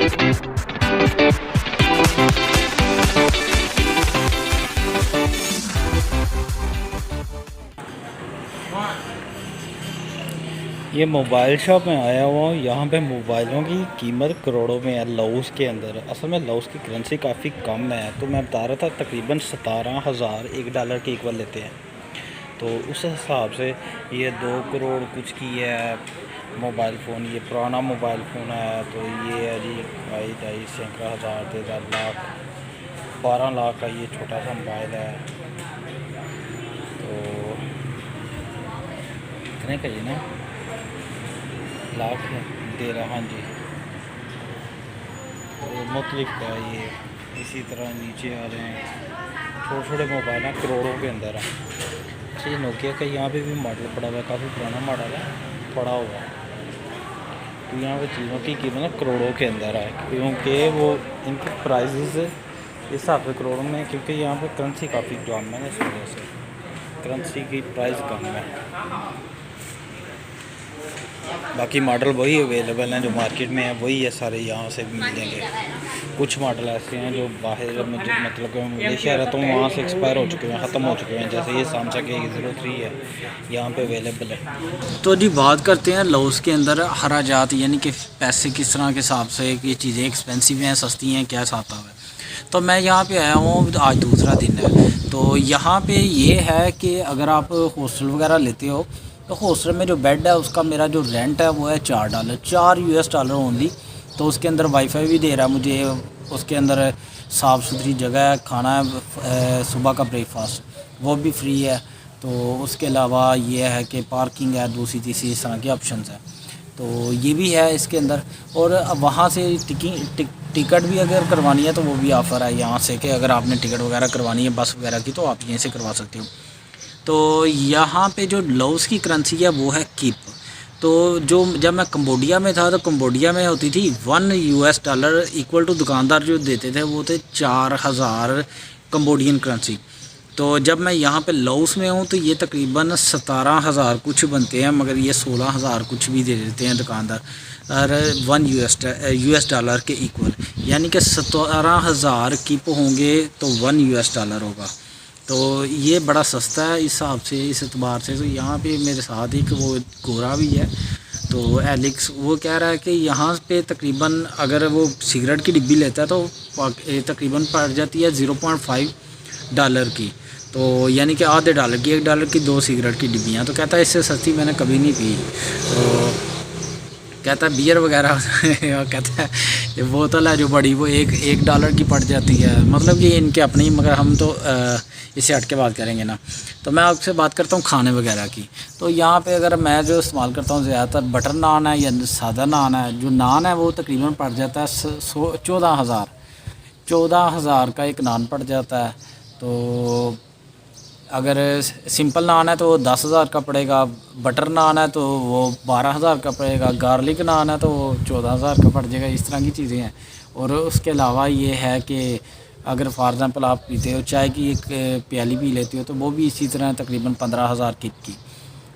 یہ mobile shop میں آیا ہوا ہوں. یہاں پہ موبائلوں کی قیمت کروڑوں میں ہے لاؤس کے اندر. اصل میں لاؤس کی کرنسی کافی کم ہے, تو میں بتا رہا تھا تقریباً 17,000 ایک ڈالر کے ایکول لیتے ہیں. تو اس حساب سے یہ 2 کروڑ کچھ کی ہے موبائل فون. یہ پرانا موبائل فون ہے, تو یہ ہے جی 22,000 13 لاکھ 12 لاکھ کا یہ چھوٹا سا موبائل ہے. تو اتنے کا جی نا لاکھ دے رہا, ہاں جی. تو مختلف کا یہ اسی طرح نیچے آ رہے ہیں چھوٹے چھوٹے موبائل ہیں کروڑوں کے اندر ہیں. اچھا یہ نوکیا کا یہاں پہ بھی ماڈل پڑا ہوا ہے, کافی پرانا ماڈل ہے پڑا ہوا. تو یہاں پہ چیزوں کی قیمت کروڑوں کے اندر ہے, کیونکہ وہ ان کے پرائزز اس حساب سے کروڑوں میں, کیونکہ یہاں پہ کرنسی کافی کم ہے نا, اس وجہ سے کرنسی کی پرائز کم ہے. باقی ماڈل وہی اویلیبل ہیں جو مارکیٹ میں ہیں, وہی ہے سارے یہاں سے ملیں گے. کچھ ماڈل ایسے ہیں جو باہر مطلب کہ ملیشیا رہتا ہوں وہاں سے ایکسپائر ہو چکے ہیں, ختم ہو چکے ہیں, جیسے یہ سیمسنگ A03 ہے یہاں پہ اویلیبل ہے. تو جی بات کرتے ہیں لاؤس کے اندر خراجات, یعنی کہ پیسے کس طرح کے حساب سے یہ چیزیں ایکسپینسو ہیں سستی ہیں کیا حساب ہے. تو میں یہاں پہ آیا ہوں, آج دوسرا دن ہے. تو یہاں پہ یہ ہے کہ اگر آپ ہاسٹل وغیرہ لیتے ہو تو ہاسٹل میں جو بیڈ ہے اس کا میرا جو رینٹ ہے وہ ہے $4 اونلی. تو اس کے اندر وائی فائی بھی دے رہا ہے مجھے, اس کے اندر صاف ستھری جگہ ہے, کھانا ہے صبح کا بریک فاسٹ وہ بھی فری ہے. تو اس کے علاوہ یہ ہے کہ پارکنگ ہے, دوسری تیسری اس طرح کے آپشنز ہیں. تو یہ بھی ہے اس کے اندر. اور وہاں سے ٹکٹ بھی اگر کروانی ہے تو وہ بھی آفر ہے یہاں سے, کہ اگر آپ نے ٹکٹ وغیرہ کروانی ہے بس وغیرہ کی تو آپ یہیں سے کروا سکتے ہو. تو یہاں پہ جو لاؤس کی کرنسی ہے وہ ہے کیپ. تو جو جب میں کمبوڈیا میں تھا تو کمبوڈیا میں ہوتی تھی $1 ایکول ٹو دکاندار جو دیتے تھے وہ تھے 4,000 کمبوڈین کرنسی. تو جب میں یہاں پہ لاؤس میں ہوں تو یہ تقریباً 17,000 کچھ بنتے ہیں, مگر یہ 16,000 کچھ بھی دے دیتے ہیں دکاندار, اور $1 کے ایکول, یعنی کہ 17,000 کیپ ہوں گے تو $1 ہوگا. تو یہ بڑا سستا ہے اس حساب سے, اس اعتبار سے. تو یہاں پہ میرے ساتھ ایک وہ گورا بھی ہے, تو ایلکس, وہ کہہ رہا ہے کہ یہاں پہ تقریباً اگر وہ سگریٹ کی ڈبی لیتا ہے تو تقریباً پڑ جاتی ہے $0.5 کی. تو یعنی کہ $0.5 کی, $1 کی 2 سگریٹ کی ڈبیاں. تو کہتا ہے اس سے سستی میں نے کبھی نہیں پی. تو کہتا ہے بیئر وغیرہ کہتا ہے یہ بوتل ہے جو بڑی وہ $1 کی پڑ جاتی ہے. مطلب کہ ان کے اپنے ہی, مگر ہم تو اس سے ہٹ کے بات کریں گے نا. تو میں آپ سے بات کرتا ہوں کھانے وغیرہ کی. تو یہاں پہ اگر میں جو استعمال کرتا ہوں زیادہ تر بٹر نان ہے یا سادہ نان ہے. جو نان ہے وہ تقریباً پڑ جاتا ہے 14,000 کا ایک نان پڑ جاتا ہے. تو اگر سمپل نان ہے تو وہ 10,000 کا پڑے گا, بٹر نان ہے تو وہ 12,000 کا پڑے گا, گارلک نان ہے تو وہ 14,000 کا پڑ جائے گا. اس طرح کی چیزیں ہیں. اور اس کے علاوہ یہ ہے کہ اگر فار ایگزامپل آپ پیتے ہو چائے کی ایک پیالی پی لیتے ہو تو وہ بھی اسی طرح تقریباً 15,000 کی.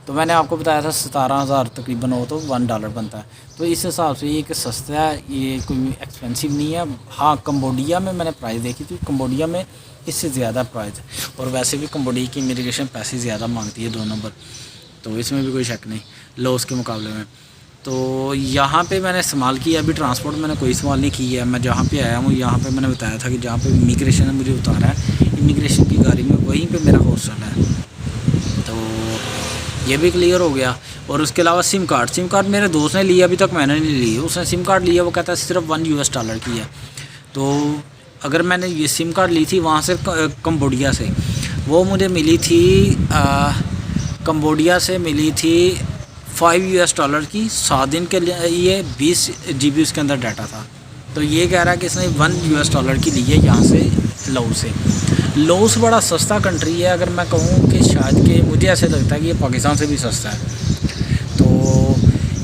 تو میں نے آپ کو بتایا تھا 17,000 تقریباً ہو تو $1 بنتا ہے. تو اس حساب سے یہ کہ سستا ہے, یہ کوئی ایکسپینسو نہیں ہے. ہاں کمبوڈیا میں نے پرائز دیکھی تھی, کمبوڈیا میں اس سے زیادہ پرائز ہے. اور ویسے بھی کمبوڈیا کی امیگریشن پیسے زیادہ مانگتی ہے 2 نمبر, تو اس میں بھی کوئی شک نہیں لاؤس کے مقابلے میں. تو یہاں پہ میں نے استعمال کیا, ابھی ٹرانسپورٹ میں نے کوئی استعمال نہیں کی ہے. میں جہاں پہ آیا ہوں یہاں پہ میں نے بتایا تھا کہ جہاں پہ امیگریشن نے مجھے اتارا ہے امیگریشن کی گاڑی میں, وہیں پہ میرا ہاسٹل ہے. تو یہ بھی کلیئر ہو گیا. اور اس کے علاوہ سم کارڈ میرے دوست نے لیا, ابھی تک میں نے نہیں لی. اس نے سم کارڈ لیا, وہ کہتا ہے صرف $1 کی ہے. تو اگر میں نے یہ سم کارڈ لی تھی وہاں سے کمبوڈیا سے, وہ مجھے ملی تھی کمبوڈیا سے ملی تھی $5 کی 7 دن کے لیے 20 GB اس کے اندر ڈاٹا تھا. تو یہ کہہ رہا ہے کہ اس نے $1 کی لی ہے یہاں سے لاؤس سے. لاؤس بڑا سستا کنٹری ہے. اگر میں کہوں کہ شاید کہ مجھے ایسے لگتا ہے کہ یہ پاکستان سے بھی سستا ہے. تو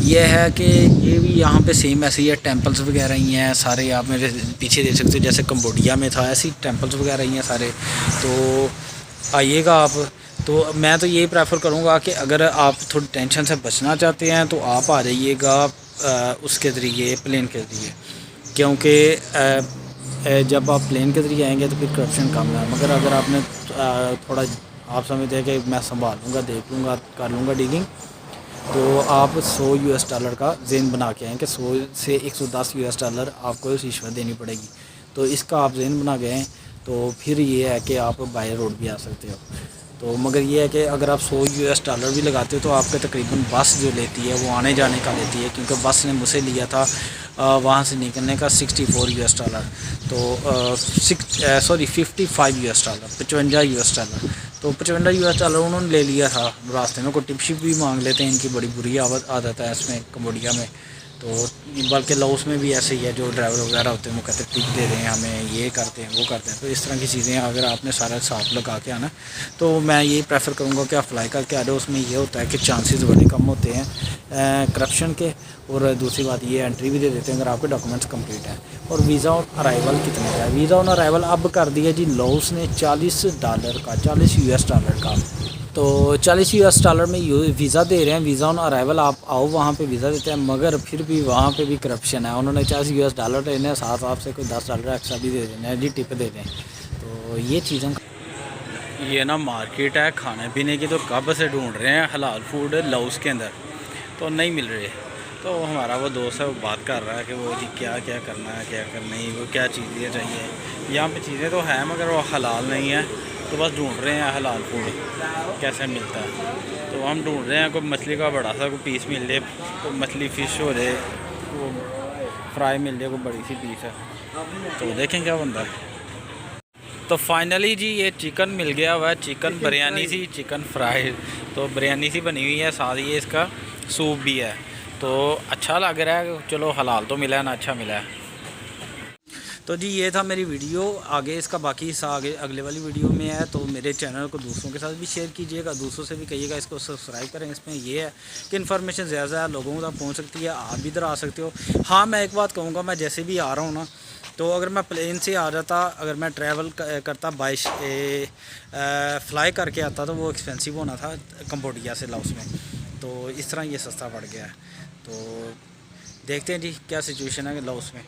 یہ ہے کہ یہ بھی یہاں پہ سیم ایسے ہی ہے, ٹیمپلز وغیرہ ہی ہیں سارے. آپ میرے پیچھے دیکھ سکتے ہو جیسے کمبوڈیا میں تھا ایسے ہی ٹیمپلز وغیرہ ہی ہیں سارے. تو آئیے گا آپ. تو میں تو یہی پریفر کروں گا کہ اگر آپ تھوڑی ٹینشن سے بچنا چاہتے ہیں تو آپ آ جائیے گا اس کے ذریعے, پلین کے ذریعے. کیونکہ جب آپ پلین کے ذریعے آئیں گے تو پھر کرپشن کم ہے، مگر اگر آپ نے تھوڑا آپ سمجھتے ہیں کہ میں سنبھال لوں گا، دیکھ لوں گا، کر لوں گا ڈیلنگ، تو آپ $100 کا ذہن بنا کے آئیں کہ 100 سے $110 آپ کو رشوت دینی پڑے گی، تو اس کا آپ ذہن بنا گئے ہیں تو پھر یہ ہے کہ آپ بائی روڈ بھی آ سکتے ہو۔ تو مگر یہ ہے کہ اگر آپ $100 بھی لگاتے ہو تو آپ کے تقریباً بس جو لیتی ہے وہ آنے جانے کا لیتی ہے، کیونکہ بس نے مجھ سے لیا تھا وہاں سے نکلنے کا $64، تو $55 $55 تو $55 انہوں نے لے لیا تھا۔ راستے میں کوئی ٹپ شپ بھی مانگ لیتے ہیں، ان کی بڑی بری عادت ہے اس میں کمبوڈیا میں، تو بلکہ لاؤس میں بھی ایسے ہی ہے، جو ڈرائیور وغیرہ ہوتے ہیں وہ کہتے ہیں ٹپ دے دیں ہمیں، یہ کرتے ہیں وہ کرتے ہیں، تو اس طرح کی چیزیں اگر آپ نے سارا حساب لگا کے آنا تو میں یہ پریفر کروں گا کہ آپ فلائی کر کے آ جاؤ۔ اس میں یہ ہوتا ہے کہ چانسز بڑے کم ہوتے ہیں کرپشن کے، اور دوسری بات یہ انٹری بھی دے دیتے ہیں اگر آپ کے ڈاکومنٹس کمپلیٹ ہیں۔ اور ویزا آن ارائیول کتنے کا ہے؟ ویزا آن ارائیول اب کر دیا جی لاؤس نے $40 کا، $40 کا، تو $40 میں ویزا دے رہے ہیں، ویزا آن ارائیول آپ آؤ وہاں پہ ویزا دیتے ہیں، مگر پھر بھی وہاں پہ بھی کرپشن ہے، انہوں نے $40 لینے ہیں، ساتھ آپ سے کوئی $10 ایکسٹرا بھی دے دینا ہے جی، ٹپ دے دیں، تو یہ چیزیں یہ نا مارکیٹ ہے کھانے پینے کی، تو کب سے ڈھونڈ رہے ہیں حلال فوڈ لاؤس کے اندر تو نہیں مل رہے، تو ہمارا وہ دوست ہے وہ بات کر رہا ہے کہ وہ جی کیا کیا کرنا ہے، کیا کرنا نہیں، وہ کیا چیزیں چاہیے، یہاں پہ چیزیں تو ہیں مگر وہ حلال نہیں ہیں، تو بس ڈھونڈ رہے ہیں حلال فوڈ کیسے ملتا ہے، تو ہم ڈھونڈ رہے ہیں کوئی مچھلی کا بڑا سا کوئی پیس مل جائے، کوئی مچھلی فش ہو جائے، وہ فرائی مل جائے کوئی بڑی سی پیس ہے، تو دیکھیں کیا بنتا ہے۔ تو فائنلی جی یہ چکن مل گیا ہوا ہے، چکن بریانی سی، چکن فرائی، تو بریانی سی بنی ہوئی ہے، ساتھ یہ اس کا سوپ بھی ہے، تو اچھا لگ رہا ہے، چلو حلال تو ملا ہے نا، اچھا ملا ہے۔ تو جی یہ تھا میری ویڈیو، آگے اس کا باقی حصہ آگے اگلے والی ویڈیو میں ہے، تو میرے چینل کو دوسروں کے ساتھ بھی شیئر کیجیے گا، دوسروں سے بھی کہیے گا اس کو سبسکرائب کریں۔ اس میں یہ ہے کہ انفارمیشن زیادہ ہے، لوگوں تک پہنچ سکتی ہے، آپ بھی ادھر آ سکتے ہو۔ ہاں میں ایک بات کہوں گا، میں جیسے بھی آ رہا ہوں نا، تو اگر میں پلین سے آ جاتا، اگر میں ٹریول کرتا فلائی کر کے آتا تو وہ ایکسپینسو ہونا تھا کمبوڈیا سے لاؤس میں، تو اس طرح یہ سستا پڑ گیا ہے، تو دیکھتے ہیں جی کیا سچویشن ہے لاؤس میں۔